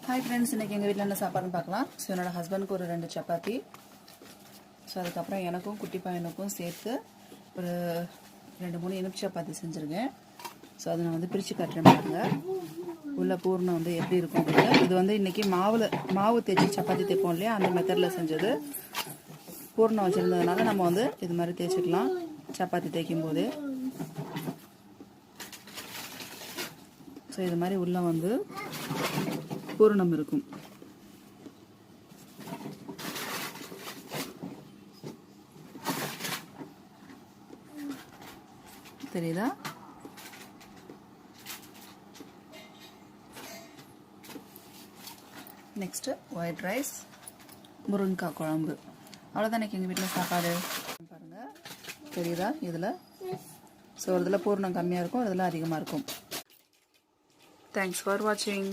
Hi friends, இன்றைக்கி எங்கள் வீட்டில் என்ன சாப்பாடுன்னு பார்க்கலாம். ஸோ என்னோடய ஹஸ்பண்டுக்கு ஒரு 2 சப்பாத்தி, ஸோ அதுக்கப்புறம் எனக்கும் குட்டி பையனுக்கும் சேர்த்து ஒரு 2-3 இனிப்பு சப்பாத்தி செஞ்சுருக்கேன். ஸோ அதை நான் பிரித்து கட்டுறேன் பாருங்கள். உள்ள பூர்ணம் எப்படி இருக்கும் அப்படின்னு. இது இன்றைக்கி மாவு தேய்ச்சி சப்பாத்தி தேய்ப்போம் இல்லையா, அந்த மெத்தடில் செஞ்சது. பூர்ணம் வச்சுருந்ததுனால நம்ம இது மாதிரி தேய்ச்சிக்கலாம் சப்பாத்தி தேய்க்கும் போது. ஸோ இது மாதிரி உள்ள பூரணம் இருக்கும். தெரியுதா? நெக்ஸ்ட்டு ஒயிட் ரைஸ், முருங்கைக்காய் குழம்பு. அவ்வளோதான் எங்கள் வீட்டில் சாப்பாடு. பாருங்கள், தெரியுதா? இதில் ஸோ இதில் பூர்ணம் கம்மியாக இருக்கும், இதில் அதிகமாக இருக்கும். தேங்க்ஸ் ஃபார் வாட்சிங்.